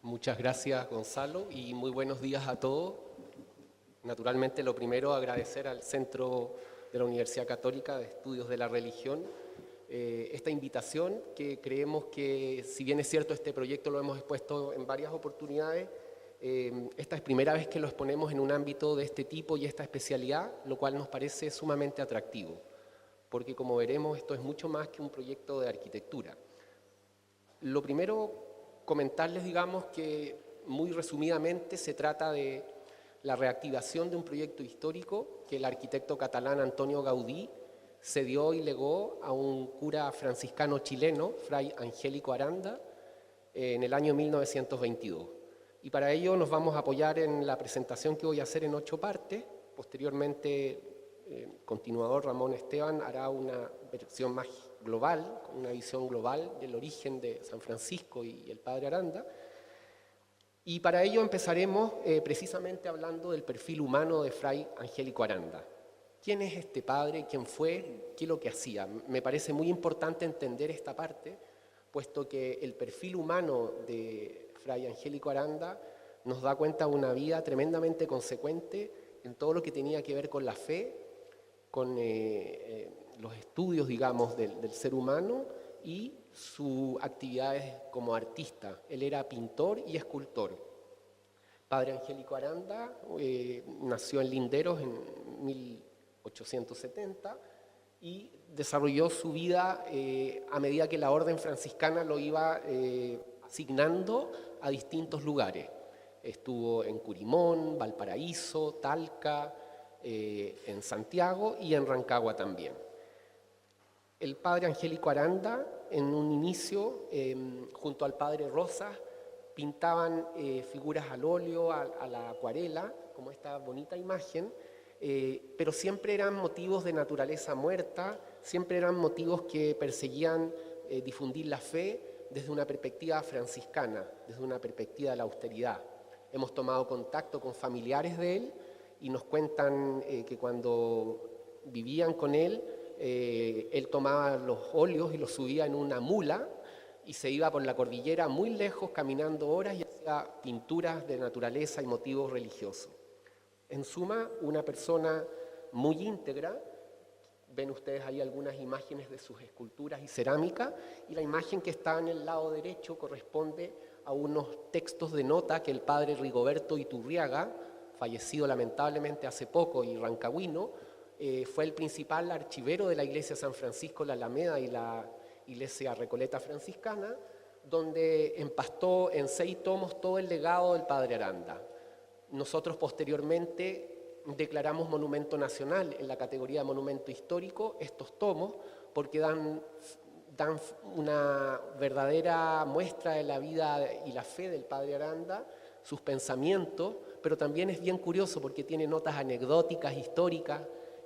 Muchas gracias, Gonzalo, y muy buenos días a todos. Naturalmente, lo primero, agradecer al Centro de la Universidad Católica de Estudios de la Religión esta invitación, que creemos que, si bien es cierto, este proyecto lo hemos expuesto en varias oportunidades, esta es primera vez que lo exponemos en un ámbito de este tipo y esta especialidad, lo cual nos parece sumamente atractivo, porque como veremos, esto es mucho más que un proyecto de arquitectura. Lo primero, comentarles, digamos, que muy resumidamente se trata de la reactivación de un proyecto histórico que el arquitecto catalán Antonio Gaudí cedió y legó a un cura franciscano chileno, Fray Angélico Aranda, en el año 1922. Y para ello nos vamos a apoyar en la presentación que voy a hacer en 8 partes. Posteriormente, continuador Ramón Esteban hará una versión más global, con una visión global del origen de San Francisco y el Padre Aranda. Y para ello empezaremos precisamente hablando del perfil humano de Fray Angélico Aranda. ¿Quién es este padre? ¿Quién fue? ¿Qué es lo que hacía? Me parece muy importante entender esta parte, puesto que el perfil humano de Fray Angélico Aranda nos da cuenta de una vida tremendamente consecuente en todo lo que tenía que ver con la fe, con los estudios, digamos, del ser humano y sus actividades como artista. Él era pintor y escultor. Padre Angélico Aranda nació en Linderos en 1870 y desarrolló su vida a medida que la orden franciscana lo iba asignando a distintos lugares. Estuvo en Curimón, Valparaíso, Talca, en Santiago y en Rancagua también. El padre Angélico Aranda, en un inicio, junto al padre Rosas, pintaban figuras al óleo, a la acuarela, como esta bonita imagen, pero siempre eran motivos de naturaleza muerta, siempre eran motivos que perseguían difundir la fe desde una perspectiva franciscana, desde una perspectiva de la austeridad. Hemos tomado contacto con familiares de él y nos cuentan que cuando vivían con él, él tomaba los óleos y los subía en una mula y se iba por la cordillera muy lejos, caminando horas, y hacía pinturas de naturaleza y motivos religiosos. En suma, una persona muy íntegra. Ven ustedes ahí algunas imágenes de sus esculturas y cerámica, y la imagen que está en el lado derecho corresponde a unos textos de nota que el padre Rigoberto Iturriaga, fallecido lamentablemente hace poco y rancagüino, fue el principal archivero de la iglesia San Francisco, la Alameda y la iglesia Recoleta franciscana, donde empastó en 6 tomos todo el legado del padre Aranda. Nosotros posteriormente declaramos monumento nacional en la categoría de monumento histórico estos tomos, porque dan una verdadera muestra de la vida y la fe del padre Aranda, sus pensamientos, pero también es bien curioso porque tiene notas anecdóticas, históricas.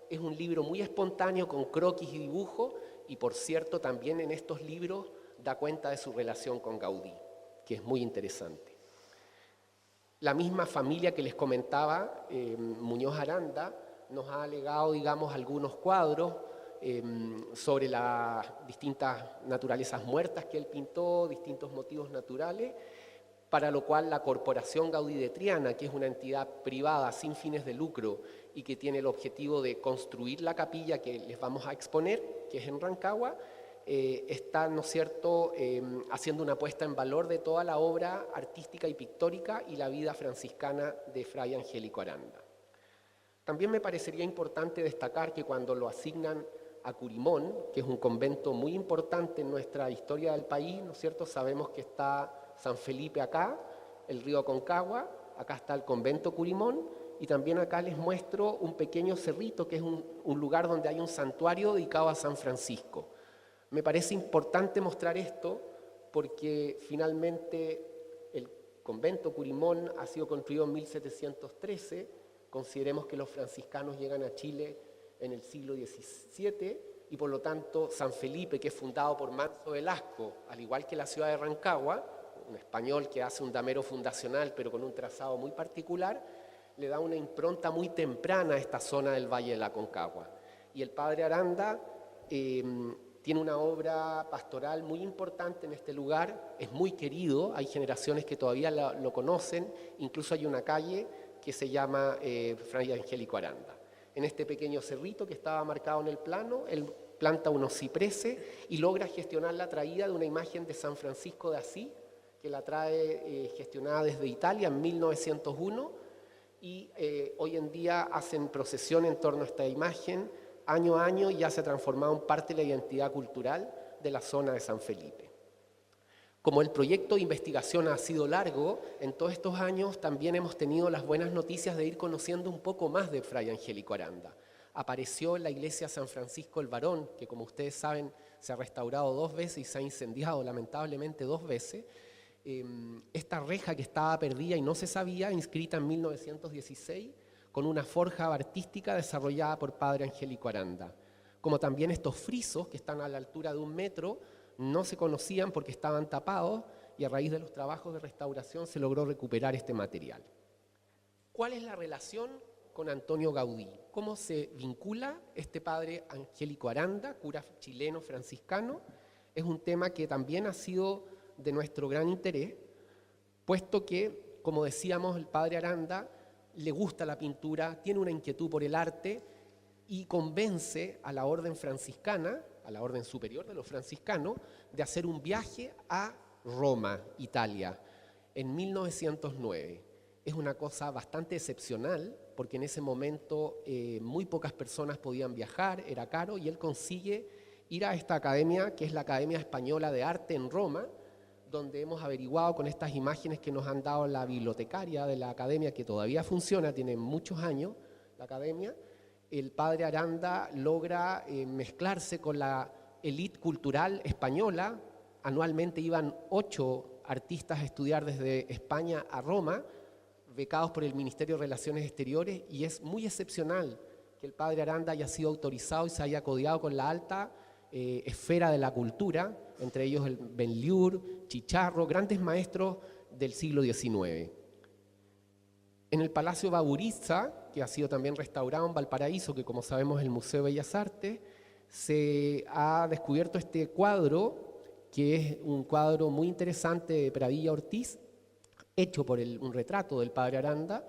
Es un libro muy espontáneo con croquis y dibujos, y por cierto también en estos libros da cuenta de su relación con Gaudí, que es muy interesante. La misma familia que les comentaba, Muñoz Aranda, nos ha legado, digamos, algunos cuadros sobre las distintas naturalezas muertas que él pintó, distintos motivos naturales, para lo cual la Corporación Gaudí de Triana, que es una entidad privada sin fines de lucro y que tiene el objetivo de construir la capilla que les vamos a exponer, que es en Rancagua, está, ¿no es cierto?, haciendo una puesta en valor de toda la obra artística y pictórica y la vida franciscana de Fray Angélico Aranda. También me parecería importante destacar que cuando lo asignan a Curimón, que es un convento muy importante en nuestra historia del país, ¿no es cierto?, sabemos que está San Felipe acá, el río Aconcagua, acá está el convento Curimón, y también acá les muestro un pequeño cerrito que es un lugar donde hay un santuario dedicado a San Francisco. Me parece importante mostrar esto porque finalmente el convento Curimón ha sido construido en 1713, consideremos que los franciscanos llegan a Chile en el siglo XVII, y por lo tanto San Felipe, que es fundado por Manso Velasco, al igual que la ciudad de Rancagua, un español que hace un damero fundacional pero con un trazado muy particular, le da una impronta muy temprana a esta zona del Valle de la Aconcagua. Y el padre Aranda tiene Tiene una obra pastoral muy importante en este lugar, es muy querido, hay generaciones que todavía lo conocen, incluso hay una calle que se llama Fray Angélico Aranda. En este pequeño cerrito que estaba marcado en el plano, él planta unos cipreses y logra gestionar la traída de una imagen de San Francisco de Asís, que la trae gestionada desde Italia en 1901, y hoy en día hacen procesión en torno a esta imagen, año a año, y ya se ha transformado en parte de la identidad cultural de la zona de San Felipe. Como el proyecto de investigación ha sido largo, en todos estos años también hemos tenido las buenas noticias de ir conociendo un poco más de Fray Angélico Aranda. Apareció en la iglesia San Francisco el Varón, que como ustedes saben se ha restaurado 2 veces y se ha incendiado lamentablemente 2 veces. Esta reja que estaba perdida y no se sabía, inscrita en 1916, con una forja artística desarrollada por Padre Angélico Aranda. Como también estos frisos que están a la altura de 1 metro, no se conocían porque estaban tapados y a raíz de los trabajos de restauración se logró recuperar este material. ¿Cuál es la relación con Antonio Gaudí? ¿Cómo se vincula este padre Angélico Aranda, cura chileno franciscano? Es un tema que también ha sido de nuestro gran interés, puesto que, como decíamos, el padre Aranda le gusta la pintura, tiene una inquietud por el arte y convence a la orden franciscana, a la orden superior de los franciscanos, de hacer un viaje a Roma, Italia, en 1909. Es una cosa bastante excepcional, porque en ese momento muy pocas personas podían viajar, era caro, y él consigue ir a esta academia, que es la Academia Española de Arte en Roma, donde hemos averiguado con estas imágenes que nos han dado la bibliotecaria de la academia, que todavía funciona, tiene muchos años la academia. El padre Aranda logra mezclarse con la élite cultural española. Anualmente iban 8 artistas a estudiar desde España a Roma, becados por el Ministerio de Relaciones Exteriores, y es muy excepcional que el padre Aranda haya sido autorizado y se haya codiado con la alta esfera de la cultura, entre ellos el Benlliure, Chicharro, grandes maestros del siglo XIX. En el Palacio Baburiza, que ha sido también restaurado en Valparaíso, que como sabemos es el Museo de Bellas Artes, se ha descubierto este cuadro, que es un cuadro muy interesante de Pradilla Ortiz, hecho por un retrato del padre Aranda,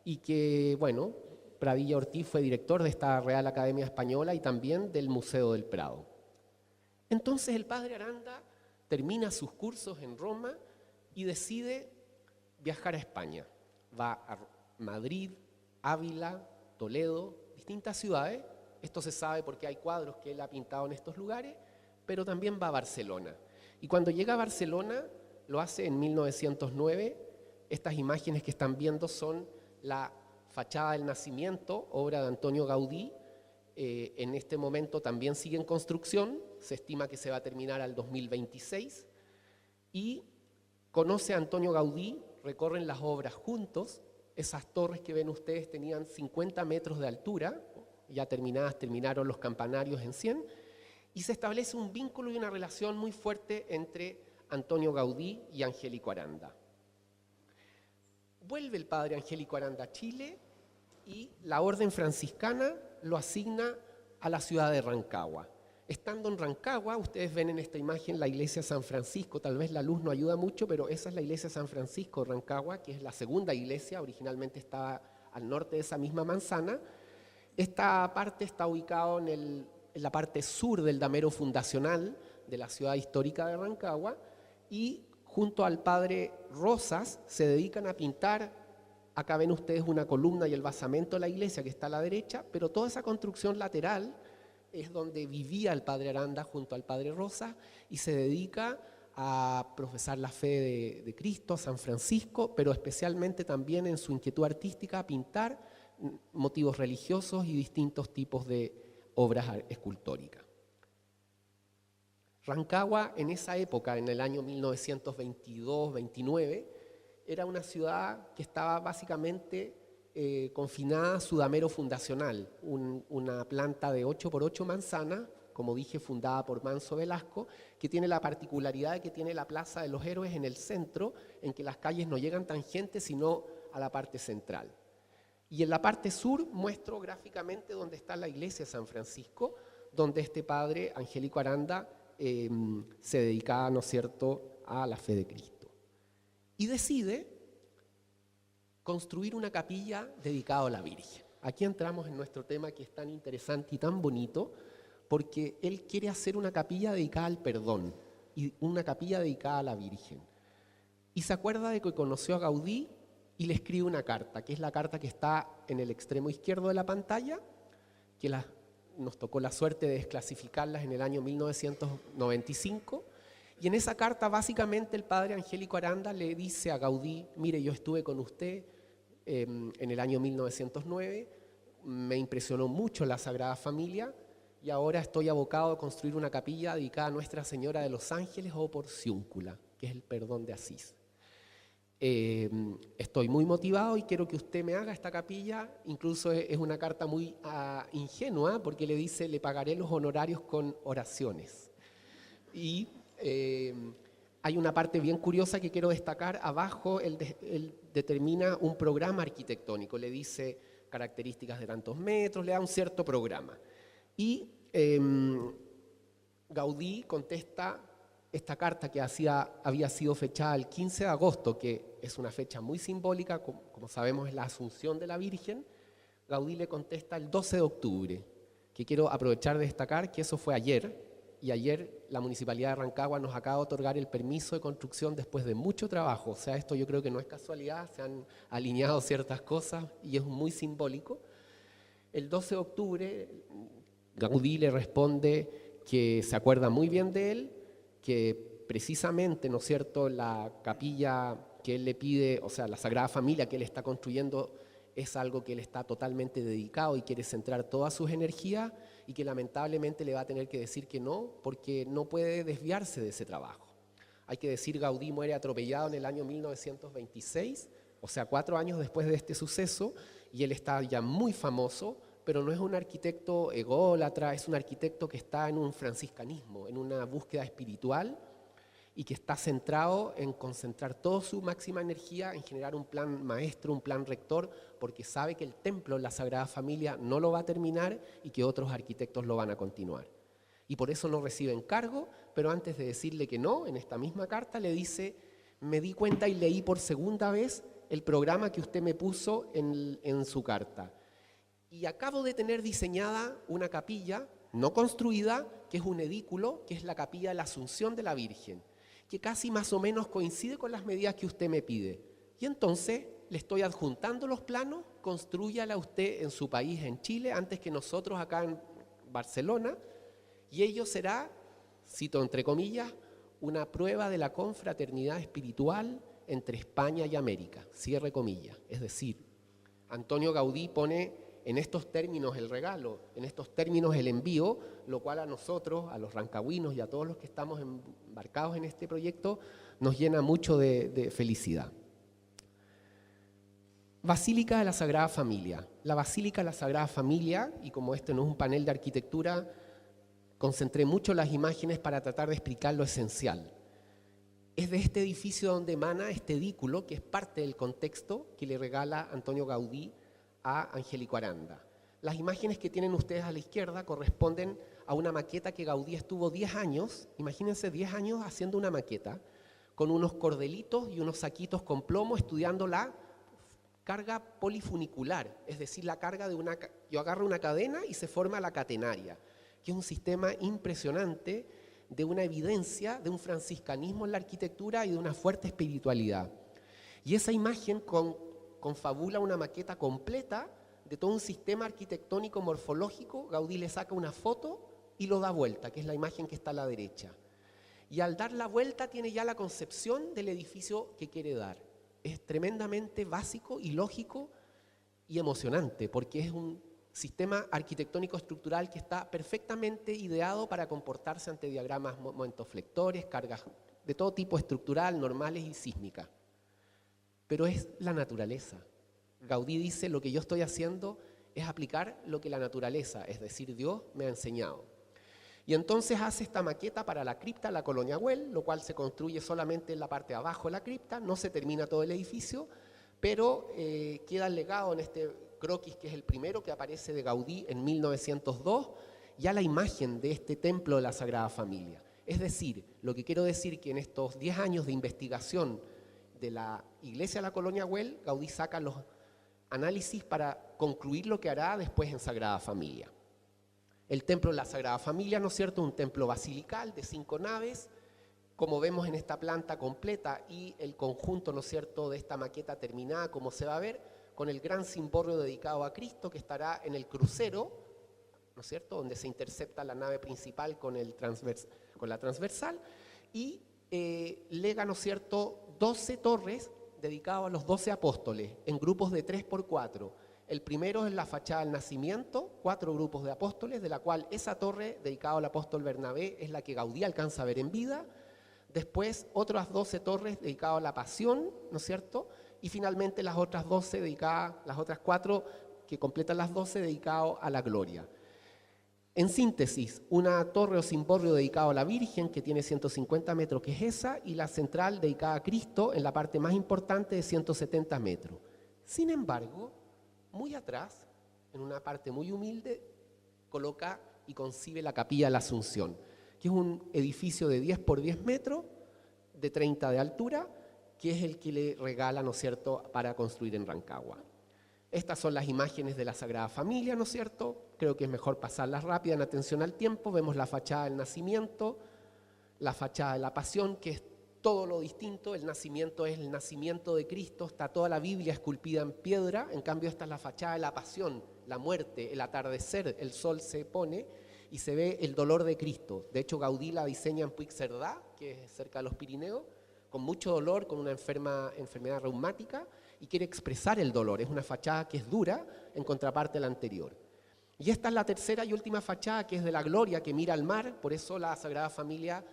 y que, bueno, Pradilla Ortiz fue director de esta Real Academia Española y también del Museo del Prado. Entonces el padre Aranda termina sus cursos en Roma y decide viajar a España. Va a Madrid, Ávila, Toledo, distintas ciudades. Esto se sabe porque hay cuadros que él ha pintado en estos lugares, pero también va a Barcelona. Y cuando llega a Barcelona, lo hace en 1909. Estas imágenes que están viendo son la fachada del Nacimiento, obra de Antonio Gaudí. En este momento también sigue en construcción, se estima que se va a terminar al 2026, y conoce a Antonio Gaudí, recorren las obras juntos. Esas torres que ven ustedes tenían 50 metros de altura, ya terminaron los campanarios en 100, y se establece un vínculo y una relación muy fuerte entre Antonio Gaudí y Angélico Aranda. Vuelve el padre Angélico Aranda a Chile y la orden franciscana lo asigna a la ciudad de Rancagua. Estando en Rancagua, ustedes ven en esta imagen la iglesia San Francisco, tal vez la luz no ayuda mucho, pero esa es la iglesia San Francisco de Rancagua, que es la segunda iglesia, originalmente estaba al norte de esa misma manzana. Esta parte está ubicada en la parte sur del damero fundacional de la ciudad histórica de Rancagua, y junto al padre Rosas se dedican a pintar. Acá ven ustedes una columna y el basamento de la iglesia que está a la derecha, pero toda esa construcción lateral es donde vivía el padre Aranda junto al padre Rosas, y se dedica a profesar la fe de Cristo, a San Francisco, pero especialmente también en su inquietud artística a pintar motivos religiosos y distintos tipos de obras escultóricas. Rancagua en esa época, en el año 1922-29, era una ciudad que estaba básicamente confinada a su damero fundacional, una planta de 8x8 manzanas, como dije, fundada por Manso Velasco, que tiene la particularidad de que tiene la Plaza de los Héroes en el centro, en que las calles no llegan tangentes sino a la parte central. Y en la parte sur muestro gráficamente donde está la iglesia de San Francisco, donde este padre, Angélico Aranda, se dedicaba, ¿no es cierto?, a la fe de Cristo. Y decide construir una capilla dedicada a la Virgen. Aquí entramos en nuestro tema que es tan interesante y tan bonito, porque él quiere hacer una capilla dedicada al perdón y una capilla dedicada a la Virgen. Y se acuerda de que conoció a Gaudí y le escribe una carta, que es la carta que está en el extremo izquierdo de la pantalla, que nos tocó la suerte de desclasificarlas en el año 1995. Y en esa carta básicamente el padre Angélico Aranda le dice a Gaudí: mire, yo estuve con usted en el año 1909, me impresionó mucho la Sagrada Familia y ahora estoy abocado a construir una capilla dedicada a Nuestra Señora de los Ángeles o Porciúncula, que es el perdón de Asís. Estoy muy motivado y quiero que usted me haga esta capilla. Incluso es una carta muy ingenua, porque le dice: le pagaré los honorarios con oraciones. Y hay una parte bien curiosa que quiero destacar. Abajo él determina un programa arquitectónico, le dice características de tantos metros, le da un cierto programa. Y Gaudí contesta esta carta que había sido fechada el 15 de agosto, que es una fecha muy simbólica, como sabemos es la Asunción de la Virgen. Gaudí le contesta el 12 de octubre, que quiero aprovechar de destacar que eso fue ayer, y ayer la Municipalidad de Rancagua nos acaba de otorgar el permiso de construcción después de mucho trabajo. O sea, esto yo creo que no es casualidad, se han alineado ciertas cosas y es muy simbólico. El 12 de octubre Gaudí le responde que se acuerda muy bien de él, que precisamente, ¿no es cierto?, la capilla que él le pide, o sea, la Sagrada Familia que él está construyendo, es algo que él está totalmente dedicado y quiere centrar todas sus energías, y que lamentablemente le va a tener que decir que no, porque no puede desviarse de ese trabajo. Hay que decir, Gaudí muere atropellado en el año 1926, o sea, 4 años después de este suceso, y él está ya muy famoso, pero no es un arquitecto ególatra, es un arquitecto que está en un franciscanismo, en una búsqueda espiritual, y que está centrado en concentrar toda su máxima energía en generar un plan maestro, un plan rector, porque sabe que el templo, la Sagrada Familia, no lo va a terminar y que otros arquitectos lo van a continuar. Y por eso no recibe encargo, pero antes de decirle que no, en esta misma carta le dice: me di cuenta y leí por segunda vez el programa que usted me puso en su carta. Y acabo de tener diseñada una capilla no construida, que es un edículo, que es la capilla de la Asunción de la Virgen, que casi más o menos coincide con las medidas que usted me pide. Y entonces le estoy adjuntando los planos, constrúyala usted en su país, en Chile, antes que nosotros acá en Barcelona, y ello será, cito entre comillas, una prueba de la confraternidad espiritual entre España y América, cierre comillas. Es decir, Antonio Gaudí pone en estos términos el regalo, en estos términos el envío, lo cual a nosotros, a los rancagüinos y a todos los que estamos embarcados en este proyecto, nos llena mucho de felicidad. Basílica de la Sagrada Familia. La Basílica de la Sagrada Familia, y como este no es un panel de arquitectura, concentré mucho las imágenes para tratar de explicar lo esencial. Es de este edificio donde emana este edículo, que es parte del contexto que le regala Antonio Gaudí a Angélico Aranda. Las imágenes que tienen ustedes a la izquierda corresponden a una maqueta que Gaudí estuvo 10 años, imagínense 10 años haciendo una maqueta, con unos cordelitos y unos saquitos con plomo, estudiando la carga polifunicular, es decir, la carga de yo agarro una cadena y se forma la catenaria, que es un sistema impresionante de una evidencia de un franciscanismo en la arquitectura y de una fuerte espiritualidad. Y esa imagen confabula una maqueta completa de todo un sistema arquitectónico morfológico. Gaudí le saca una foto y lo da vuelta, que es la imagen que está a la derecha. Y al dar la vuelta tiene ya la concepción del edificio que quiere dar. Es tremendamente básico y lógico y emocionante, porque es un sistema arquitectónico estructural que está perfectamente ideado para comportarse ante diagramas momentoflectores, cargas de todo tipo estructural, normales y sísmicas. Pero es la naturaleza. Gaudí dice: lo que yo estoy haciendo es aplicar lo que la naturaleza, es decir, Dios, me ha enseñado. Y entonces hace esta maqueta para la cripta, la Colonia Güell, lo cual se construye solamente en la parte de abajo de la cripta, no se termina todo el edificio, pero queda legado en este croquis, que es el primero que aparece de Gaudí en 1902, ya la imagen de este templo de la Sagrada Familia. Es decir, lo que quiero decir que en estos 10 años de investigación de la iglesia de la Colonia Güell, Gaudí saca los análisis para concluir lo que hará después en Sagrada Familia. El templo de la Sagrada Familia, ¿no es cierto?, un templo basilical de 5 naves, como vemos en esta planta completa, y el conjunto, ¿no es cierto?, de esta maqueta terminada, como se va a ver, con el gran cimborrio dedicado a Cristo, que estará en el crucero, ¿no es cierto?, donde se intercepta la nave principal con la transversal, y lega, ¿no es cierto?, 12 torres dedicadas a los 12 apóstoles, en grupos de 3x4. El primero es la fachada del nacimiento, 4 grupos de apóstoles, de la cual esa torre dedicada al apóstol Bernabé es la que Gaudí alcanza a ver en vida. Después, otras 12 torres dedicadas a la pasión, ¿no es cierto?, y finalmente las otras 12 dedicadas, las otras 4 que completan las 12 dedicadas a la gloria. En síntesis, una torre o cimborrio dedicado a la Virgen, que tiene 150 metros, que es esa, y la central dedicada a Cristo, en la parte más importante, de 170 metros. Sin embargo, muy atrás, en una parte muy humilde, coloca y concibe la Capilla de la Asunción, que es un edificio de 10 por 10 metros, de 30 de altura, que es el que le regala, ¿no es cierto?, para construir en Rancagua. Estas son las imágenes de la Sagrada Familia, ¿no es cierto? Creo que es mejor pasarlas rápida en atención al tiempo. Vemos la fachada del nacimiento, la fachada de la pasión, que es todo lo distinto. El nacimiento es el nacimiento de Cristo, está toda la Biblia esculpida en piedra. En cambio, esta es la fachada de la pasión, la muerte, el atardecer, el sol se pone y se ve el dolor de Cristo. De hecho, Gaudí la diseña en Puigcerdá, que es cerca de los Pirineos, con mucho dolor, con una enfermedad reumática, y quiere expresar el dolor. Es una fachada que es dura en contraparte a la anterior. Y esta es la tercera y última fachada, que es de la gloria, que mira al mar. Por eso la Sagrada Familia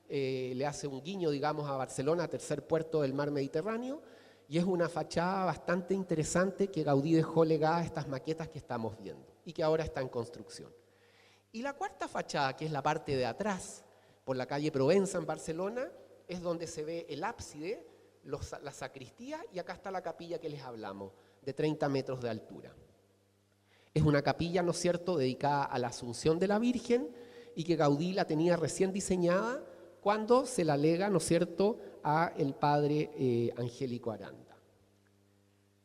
le hace un guiño, digamos, a Barcelona, tercer puerto del mar Mediterráneo, y es una fachada bastante interesante que Gaudí dejó legada a estas maquetas que estamos viendo y que ahora está en construcción. Y la cuarta fachada, que es la parte de atrás, por la calle Provenza en Barcelona, es donde se ve el ábside, la sacristía, y acá está la capilla que les hablamos, de 30 metros de altura. Es una capilla, ¿no es cierto?, dedicada a la Asunción de la Virgen, y que Gaudí la tenía recién diseñada cuando se la lega, ¿no es cierto?, a el padre Angélico Aranda.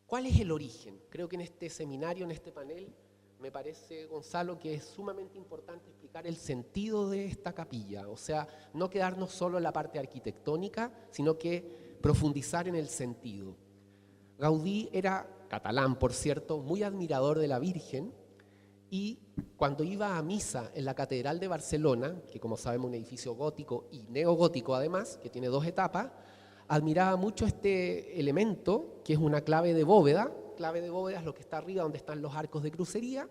¿Cuál es el origen? Creo que en este seminario, en este panel, me parece, Gonzalo, que es sumamente importante explicar el sentido de esta capilla, o sea, no quedarnos solo en la parte arquitectónica, sino que profundizar en el sentido. Gaudí era catalán, por cierto, muy admirador de la Virgen, y cuando iba a misa en la Catedral de Barcelona, que como sabemos es un edificio gótico y neogótico además, que tiene 2 etapas, admiraba mucho este elemento, que es una clave de bóveda. Clave de bóveda es lo que está arriba, donde están los arcos de crucería,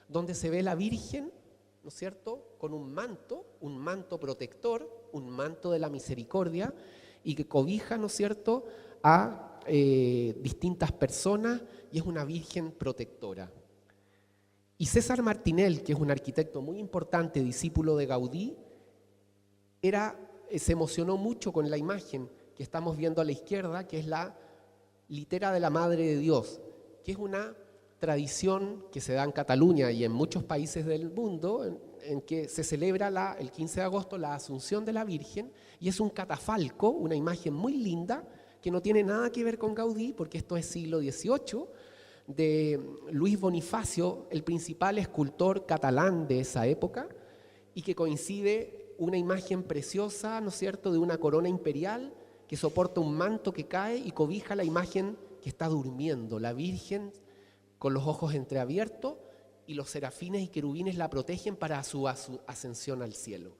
donde se ve la Virgen, ¿no es cierto?, con un manto protector, un manto de la misericordia, y que cobija, ¿no es cierto?, a distintas personas, y es una Virgen protectora. Y César Martinel, que es un arquitecto muy importante, discípulo de Gaudí, se emocionó mucho con la imagen que estamos viendo a la izquierda, que es la litera de la Madre de Dios, que es una tradición que se da en Cataluña y en muchos países del mundo, en que se celebra el 15 de agosto la Asunción de la Virgen, y es un catafalco, una imagen muy linda, que no tiene nada que ver con Gaudí, porque esto es siglo XVIII, de Luis Bonifacio, el principal escultor catalán de esa época, y que coincide una imagen preciosa, ¿no es cierto?, de una corona imperial que soporta un manto que cae y cobija la imagen que está durmiendo, la Virgen con los ojos entreabiertos, y los serafines y querubines la protegen para su ascensión al cielo.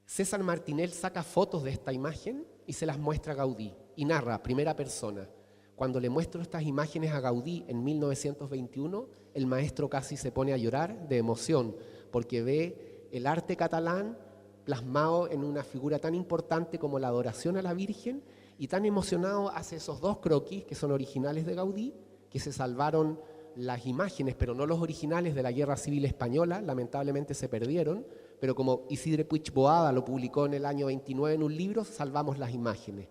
César Martinel saca fotos de esta imagen y se las muestra a Gaudí, y narra, primera persona: cuando le muestro estas imágenes a Gaudí en 1921, el maestro casi se pone a llorar de emoción, porque ve el arte catalán plasmado en una figura tan importante como la adoración a la Virgen, y tan emocionado hace esos 2 croquis que son originales de Gaudí, que se salvaron las imágenes, pero no los originales, de la Guerra Civil Española, lamentablemente se perdieron, pero como Isidre Puig Boada lo publicó en el año 29 en un libro, salvamos las imágenes.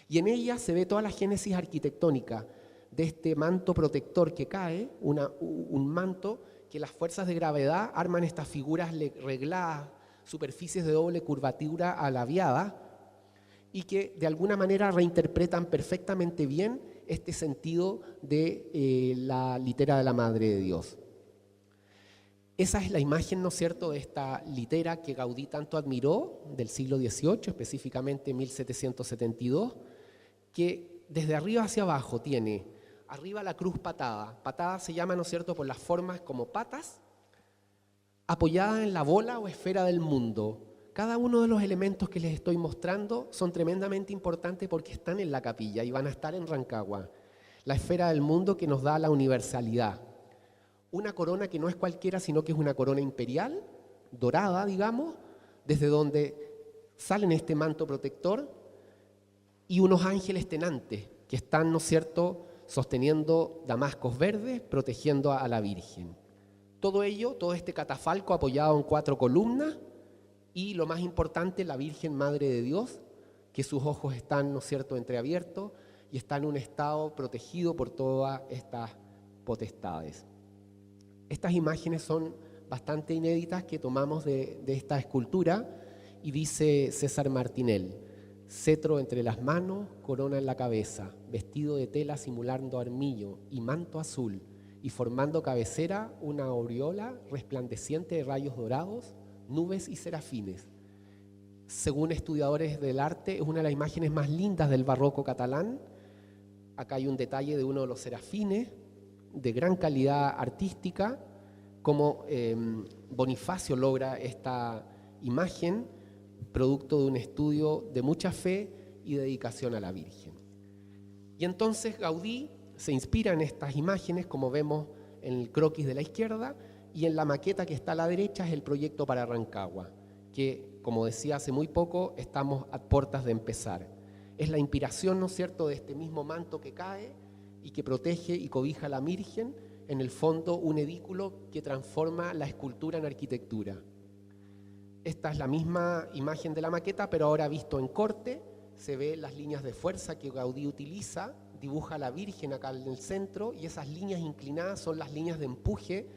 Y en ella se ve toda la génesis arquitectónica de este manto protector que cae, un manto que las fuerzas de gravedad arman estas figuras regladas, superficies de doble curvatura alaviada, y que de alguna manera reinterpretan perfectamente bien este sentido de la litera de la Madre de Dios. Esa es la imagen, ¿no es cierto?, de esta litera que Gaudí tanto admiró, del siglo XVIII, específicamente 1772, que desde arriba hacia abajo tiene, arriba la cruz patada. Patada se llama, ¿no es cierto?, por las formas como patas, apoyada en la bola o esfera del mundo. Cada uno de los elementos que les estoy mostrando son tremendamente importantes porque están en la capilla y van a estar en Rancagua. La esfera del mundo que nos da la universalidad. Una corona que no es cualquiera, sino que es una corona imperial, dorada, digamos, desde donde salen este manto protector y unos ángeles tenantes que están, ¿no es cierto?, sosteniendo damascos verdes, protegiendo a la Virgen. Todo ello, todo este catafalco apoyado en 4 columnas, y lo más importante, la Virgen Madre de Dios, que sus ojos están, ¿no es cierto?, entreabiertos y está en un estado protegido por todas estas potestades. Estas imágenes son bastante inéditas que tomamos de esta escultura y dice César Martinel: cetro entre las manos, corona en la cabeza, vestido de tela simulando armillo y manto azul y formando cabecera una aureola resplandeciente de rayos dorados, nubes y serafines. Según estudiadores del arte, es una de las imágenes más lindas del barroco catalán. Acá hay un detalle de uno de los serafines, de gran calidad artística, como Bonifacio logra esta imagen, producto de un estudio de mucha fe y dedicación a la Virgen. Y entonces Gaudí se inspira en estas imágenes, como vemos en el croquis de la izquierda, y en la maqueta que está a la derecha es el proyecto para Rancagua, que, como decía hace muy poco, estamos a puertas de empezar. Es la inspiración, ¿no es cierto?, de este mismo manto que cae y que protege y cobija a la Virgen, en el fondo un edículo que transforma la escultura en arquitectura. Esta es la misma imagen de la maqueta, pero ahora visto en corte. Se ve las líneas de fuerza que Gaudí utiliza, dibuja a la Virgen acá en el centro, y esas líneas inclinadas son las líneas de empuje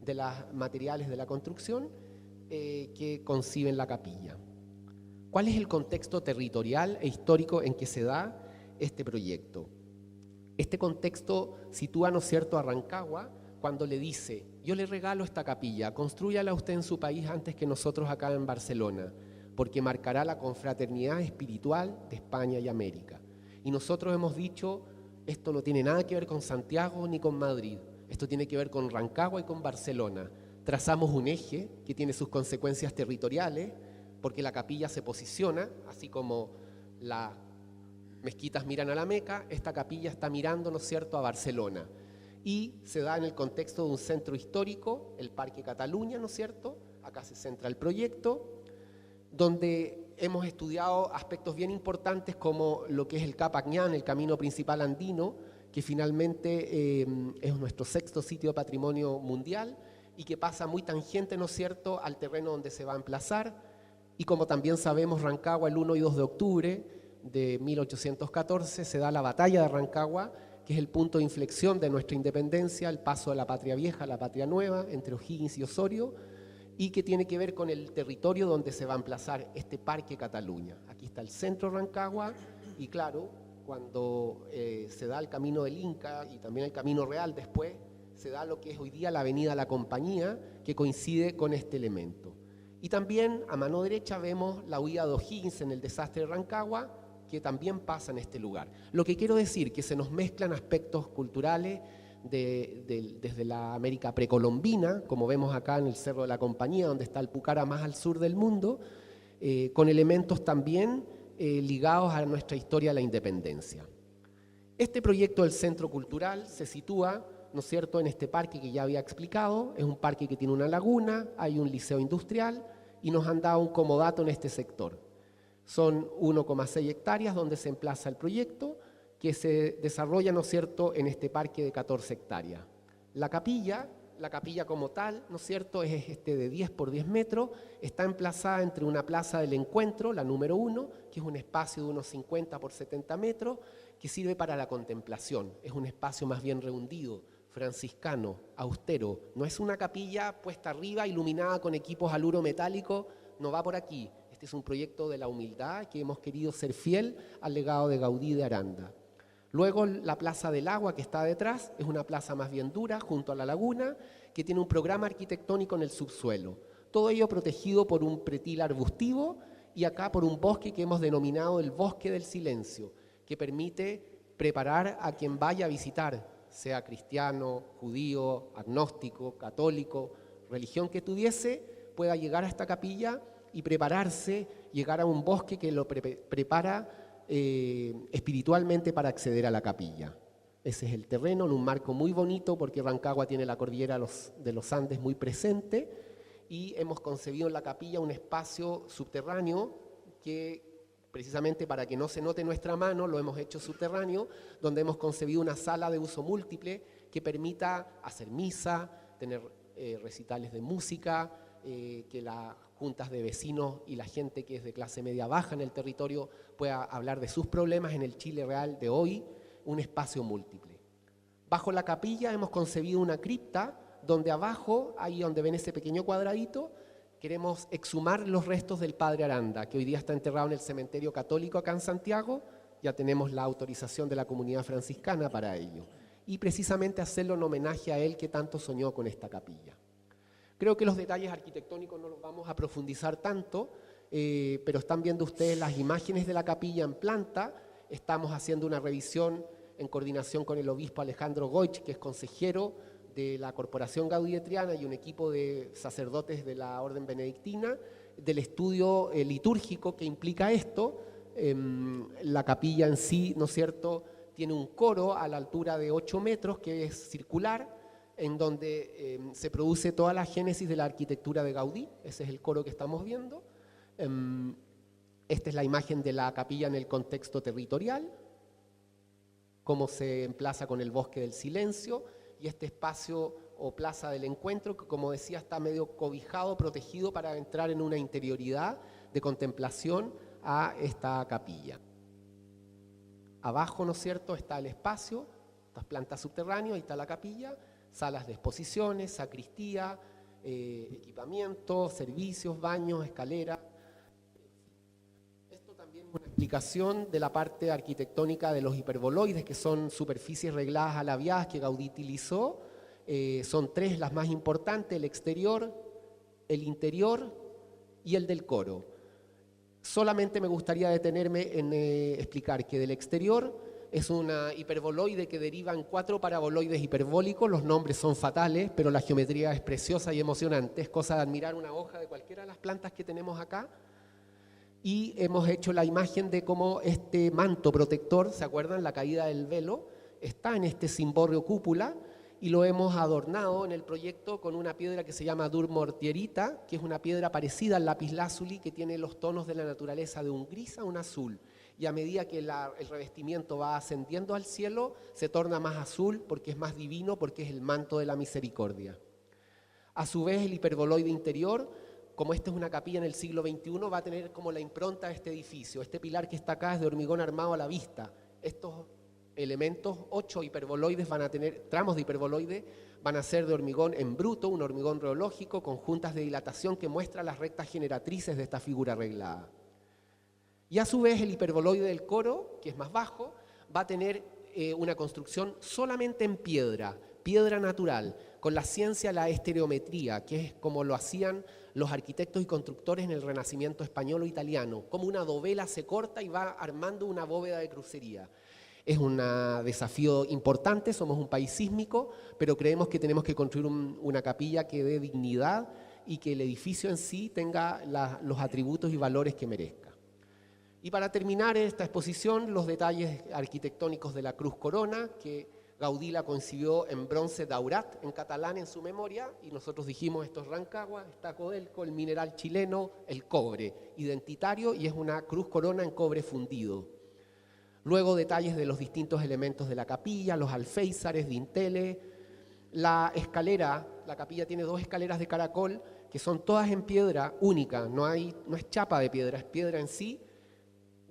de los materiales de la construcción que conciben la capilla. ¿Cuál es el contexto territorial e histórico en que se da este proyecto? Este contexto sitúa, ¿no es cierto?, a Rancagua cuando le dice: yo le regalo esta capilla, constrúyala usted en su país antes que nosotros acá en Barcelona, porque marcará la confraternidad espiritual de España y América. Y nosotros hemos dicho, esto no tiene nada que ver con Santiago ni con Madrid, esto tiene que ver con Rancagua y con Barcelona. Trazamos un eje que tiene sus consecuencias territoriales, porque la capilla se posiciona, así como las mezquitas miran a la Meca, esta capilla está mirando, ¿no es cierto?, a Barcelona. Y se da en el contexto de un centro histórico, el Parque Cataluña, ¿no es cierto? Acá se centra el proyecto, donde hemos estudiado aspectos bien importantes como lo que es el Cap Agnán, el camino principal andino, que finalmente es nuestro 6º sitio de patrimonio mundial y que pasa muy tangente, ¿no es cierto?, al terreno donde se va a emplazar. Y como también sabemos, Rancagua, el 1 y 2 de octubre de 1814, se da la batalla de Rancagua, que es el punto de inflexión de nuestra independencia, el paso de la patria vieja a la patria nueva, entre O'Higgins y Osorio, y que tiene que ver con el territorio donde se va a emplazar este Parque Cataluña. Aquí está el centro de Rancagua, y claro, cuando se da el camino del Inca y también el camino real después, se da lo que es hoy día la avenida La Compañía, que coincide con este elemento. Y también a mano derecha vemos la huida de O'Higgins en el desastre de Rancagua, que también pasa en este lugar. Lo que quiero decir que se nos mezclan aspectos culturales desde la América precolombina, como vemos acá en el Cerro de la Compañía, donde está el Pucara más al sur del mundo, con elementos también ligados a nuestra historia de la independencia. Este proyecto del Centro Cultural se sitúa, ¿no es cierto?, en este parque que ya había explicado. Es un parque que tiene una laguna, hay un liceo industrial y nos han dado un comodato en este sector. Son 1,6 hectáreas donde se emplaza el proyecto, que se desarrolla, ¿no es cierto?, en este parque de 14 hectáreas. La capilla como tal, ¿no es cierto?, es de 10 por 10 metros, está emplazada entre una plaza del encuentro, la número 1, que es un espacio de unos 50 por 70 metros, que sirve para la contemplación. Es un espacio más bien rehundido, franciscano, austero. No es una capilla puesta arriba, iluminada con equipos haluro metálico, no va por aquí. Este es un proyecto de la humildad que hemos querido ser fiel al legado de Gaudí de Aranda. Luego la Plaza del Agua que está detrás es una plaza más bien dura junto a la laguna que tiene un programa arquitectónico en el subsuelo. Todo ello protegido por un pretil arbustivo y acá por un bosque que hemos denominado el Bosque del Silencio, que permite preparar a quien vaya a visitar, sea cristiano, judío, agnóstico, católico, religión que tuviese, pueda llegar a esta capilla y prepararse, llegar a un bosque que lo prepara espiritualmente para acceder a la capilla. Ese es el terreno, en un marco muy bonito porque Rancagua tiene la cordillera de los Andes muy presente y hemos concebido en la capilla un espacio subterráneo que precisamente para que no se note nuestra mano, lo hemos hecho subterráneo, donde hemos concebido una sala de uso múltiple que permita hacer misa, tener recitales de música, que las juntas de vecinos y la gente que es de clase media baja en el territorio pueda hablar de sus problemas en el Chile real de hoy, un espacio múltiple. Bajo la capilla hemos concebido una cripta donde abajo, ahí donde ven ese pequeño cuadradito, queremos exhumar los restos del padre Aranda, que hoy día está enterrado en el cementerio católico acá en Santiago. Ya tenemos la autorización de la comunidad franciscana para ello. Y precisamente hacerlo en homenaje a él que tanto soñó con esta capilla. Creo que los detalles arquitectónicos no los vamos a profundizar tanto, pero están viendo ustedes las imágenes de la capilla en planta. Estamos haciendo una revisión en coordinación con el obispo Alejandro Goich, que es consejero de la Corporación Gaudietiana y un equipo de sacerdotes de la Orden Benedictina, del estudio litúrgico que implica esto. La capilla en sí, ¿no es cierto?, tiene un coro a la altura de 8 metros que es circular, en donde se produce toda la génesis de la arquitectura de Gaudí. Ese es el coro que estamos viendo. Esta es la imagen de la capilla en el contexto territorial, cómo se emplaza con el Bosque del Silencio, y este espacio o plaza del encuentro, que como decía está medio cobijado, protegido para entrar en una interioridad de contemplación a esta capilla. Abajo, ¿no es cierto?, está el espacio, estas plantas subterráneas, ahí está la capilla, salas de exposiciones, sacristía, equipamiento, servicios, baños, escaleras. Esto también es una explicación de la parte arquitectónica de los hiperboloides, que son superficies regladas alaviadas que Gaudí utilizó. Son 3 las más importantes: el exterior, el interior y el del coro. Solamente me gustaría detenerme en explicar que del exterior es una hiperboloide que deriva en 4 paraboloides hiperbólicos. Los nombres son fatales, pero la geometría es preciosa y emocionante. Es cosa de admirar una hoja de cualquiera de las plantas que tenemos acá. Y hemos hecho la imagen de cómo este manto protector, ¿se acuerdan? La caída del velo, está en este cimborrio cúpula y lo hemos adornado en el proyecto con una piedra que se llama durmortierita, que es una piedra parecida al lapislázuli, que tiene los tonos de la naturaleza de un gris a un azul. Y a medida que el revestimiento va ascendiendo al cielo, se torna más azul porque es más divino, porque es el manto de la misericordia. A su vez, el hiperboloide interior, como esta es una capilla en el siglo XXI, va a tener como la impronta de este edificio. Este pilar que está acá es de hormigón armado a la vista. Estos elementos, 8 hiperboloides van a tener, tramos de hiperboloide, van a ser de hormigón en bruto, un hormigón reológico con juntas de dilatación que muestra las rectas generatrices de esta figura arreglada. Y a su vez el hiperboloide del coro, que es más bajo, va a tener una construcción solamente en piedra, piedra natural, con la ciencia de la estereometría, que es como lo hacían los arquitectos y constructores en el Renacimiento español o italiano, como una dovela se corta y va armando una bóveda de crucería. Es un desafío importante, somos un país sísmico, pero creemos que tenemos que construir una capilla que dé dignidad y que el edificio en sí tenga los atributos y valores que merezca. Y para terminar esta exposición, los detalles arquitectónicos de la Cruz Corona, que Gaudí la concibió en bronce daurat, en catalán en su memoria, y nosotros dijimos esto es Rancagua, está Codelco, el mineral chileno, el cobre, identitario, y es una Cruz Corona en cobre fundido. Luego detalles de los distintos elementos de la capilla, los alféizares, dinteles, la escalera. La capilla tiene 2 escaleras de caracol que son todas en piedra única, no es chapa de piedra, es piedra en sí,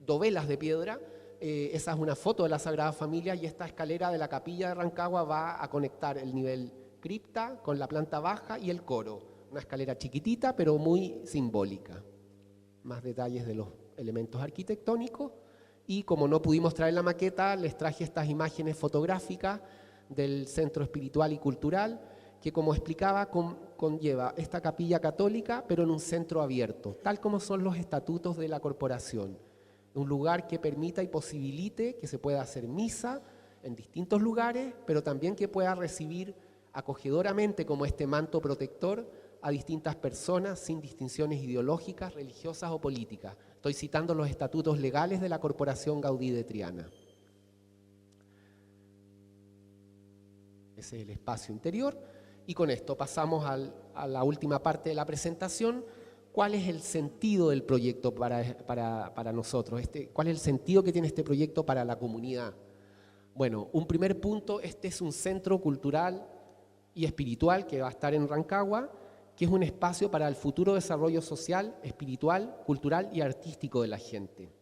dovelas de piedra, Esa es una foto de la Sagrada Familia y esta escalera de la capilla de Rancagua va a conectar el nivel cripta con la planta baja y el coro. Una escalera chiquitita pero muy simbólica. Más detalles de los elementos arquitectónicos. Y como no pudimos traer la maqueta, les traje estas imágenes fotográficas del Centro Espiritual y Cultural, que como explicaba conlleva esta capilla católica, pero en un centro abierto, tal como son los estatutos de la corporación. Un lugar que permita y posibilite que se pueda hacer misa en distintos lugares, pero también que pueda recibir acogedoramente como este manto protector a distintas personas sin distinciones ideológicas, religiosas o políticas. Estoy citando los estatutos legales de la Corporación Gaudí de Triana. Ese es el espacio interior. Y con esto pasamos a la última parte de la presentación. ¿Cuál es el sentido del proyecto para nosotros? ¿Cuál es el sentido que tiene este proyecto para la comunidad? Bueno, un primer punto, este es un centro cultural y espiritual que va a estar en Rancagua, que es un espacio para el futuro desarrollo social, espiritual, cultural y artístico de la gente.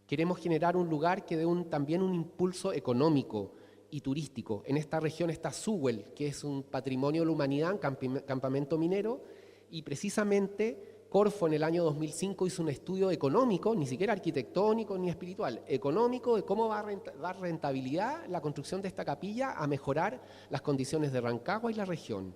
Queremos generar un lugar que dé también un impulso económico y turístico. En esta región está Suwel, que es un patrimonio de la humanidad, un campamento minero, y precisamente Corfo en el año 2005 hizo un estudio económico, ni siquiera arquitectónico ni espiritual, económico de cómo va a dar rentabilidad la construcción de esta capilla a mejorar las condiciones de Rancagua y la región.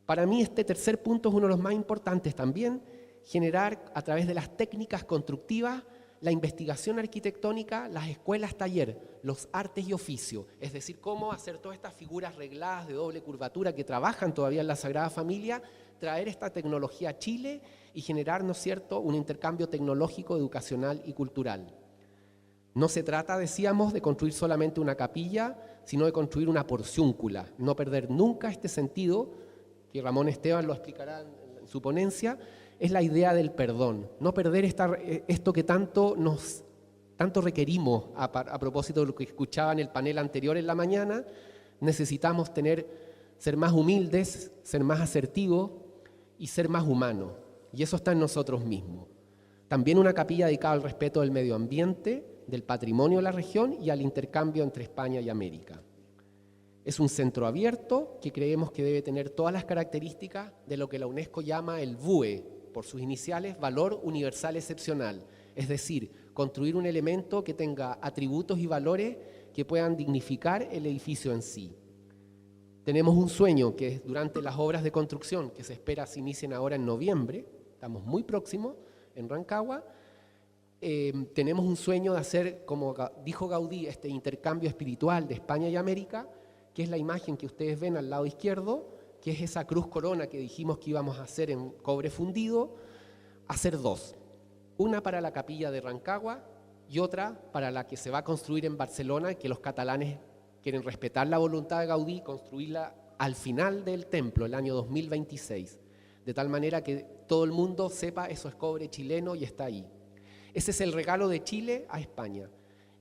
Para mí este tercer punto es uno de los más importantes también, generar a través de las técnicas constructivas la investigación arquitectónica, las escuelas taller, los artes y oficios, es decir, cómo hacer todas estas figuras regladas de doble curvatura que trabajan todavía en la Sagrada Familia, traer esta tecnología a Chile y generar, ¿no es cierto?, un intercambio tecnológico, educacional y cultural. No se trata, decíamos, de construir solamente una capilla, sino de construir una porciúncula, no perder nunca este sentido, que Ramón Esteban lo explicará en su ponencia, es la idea del perdón, no perder esto que tanto requerimos a propósito de lo que escuchaba en el panel anterior en la mañana. Necesitamos ser más humildes, ser más asertivos y ser más humanos, y eso está en nosotros mismos. También una capilla dedicada al respeto del medio ambiente, del patrimonio de la región y al intercambio entre España y América. Es un centro abierto que creemos que debe tener todas las características de lo que la UNESCO llama el VUE, por sus iniciales, Valor Universal Excepcional, es decir, construir un elemento que tenga atributos y valores que puedan dignificar el edificio en sí. Tenemos un sueño que es durante las obras de construcción, que se espera se inicien ahora en noviembre, estamos muy próximos en Rancagua. Tenemos un sueño de hacer, como dijo Gaudí, este intercambio espiritual de España y América, que es la imagen que ustedes ven al lado izquierdo, que es esa cruz corona que dijimos que íbamos a hacer en cobre fundido, hacer dos. Una para la capilla de Rancagua y otra para la que se va a construir en Barcelona, que los catalanes quieren respetar la voluntad de Gaudí, construirla al final del templo, el año 2026, de tal manera que todo el mundo sepa eso es cobre chileno y está ahí. Ese es el regalo de Chile a España.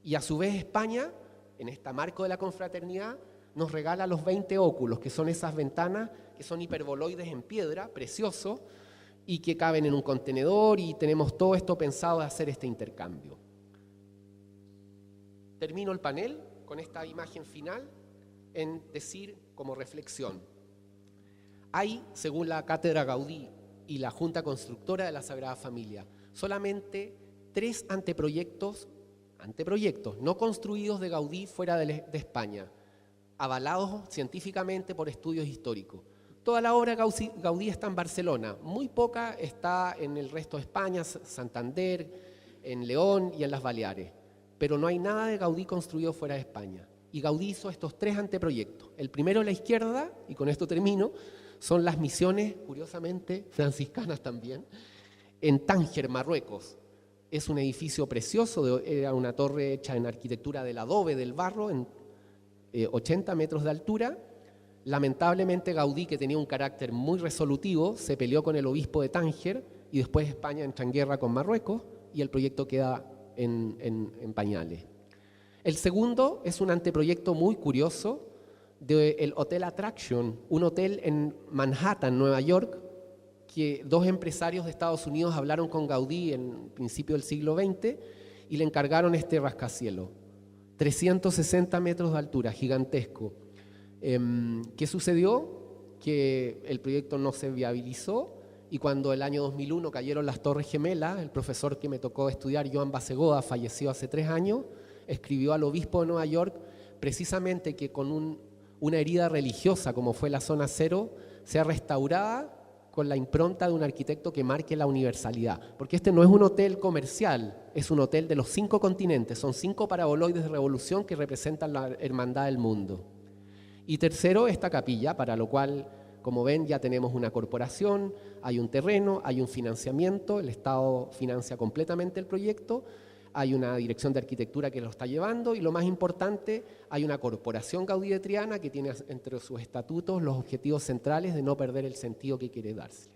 Y a su vez España, en este marco de la confraternidad, nos regala los 20 óculos, que son esas ventanas que son hiperboloides en piedra, precioso, y que caben en un contenedor, y tenemos todo esto pensado de hacer este intercambio. Termino el panel con esta imagen final en decir como reflexión. Hay, según la Cátedra Gaudí y la Junta Constructora de la Sagrada Familia, solamente 3 anteproyectos no construidos de Gaudí fuera de España, avalados científicamente por estudios históricos. Toda la obra Gaudí está en Barcelona, muy poca está en el resto de España, Santander, en León y en las Baleares, pero no hay nada de Gaudí construido fuera de España. Y Gaudí hizo estos 3 anteproyectos. El primero a la izquierda, y con esto termino, son las misiones, curiosamente, franciscanas también, en Tánger, Marruecos. Es un edificio precioso, era una torre hecha en arquitectura del adobe, del barro, en 80 metros de altura. Lamentablemente Gaudí, que tenía un carácter muy resolutivo, se peleó con el obispo de Tánger y después España entra en guerra con Marruecos y el proyecto queda en pañales. El segundo es un anteproyecto muy curioso del Hotel Attraction, un hotel en Manhattan, Nueva York, que 2 empresarios de Estados Unidos hablaron con Gaudí en principio del siglo XX y le encargaron este rascacielos, 360 metros de altura, gigantesco. ¿Qué sucedió? Que el proyecto no se viabilizó y cuando el año 2001 cayeron las Torres Gemelas, el profesor que me tocó estudiar, Joan Basegoda, falleció hace 3 años, escribió al obispo de Nueva York precisamente que con una herida religiosa como fue la zona cero, sea restaurada con la impronta de un arquitecto que marque la universalidad. Porque este no es un hotel comercial, es un hotel de los 5 continentes, son 5 paraboloides de revolución que representan la hermandad del mundo. Y tercero, esta capilla, para lo cual, como ven, ya tenemos una corporación, hay un terreno, hay un financiamiento, el Estado financia completamente el proyecto, hay una dirección de arquitectura que lo está llevando y lo más importante, hay una corporación Gaudí de Triana que tiene entre sus estatutos los objetivos centrales de no perder el sentido que quiere darse.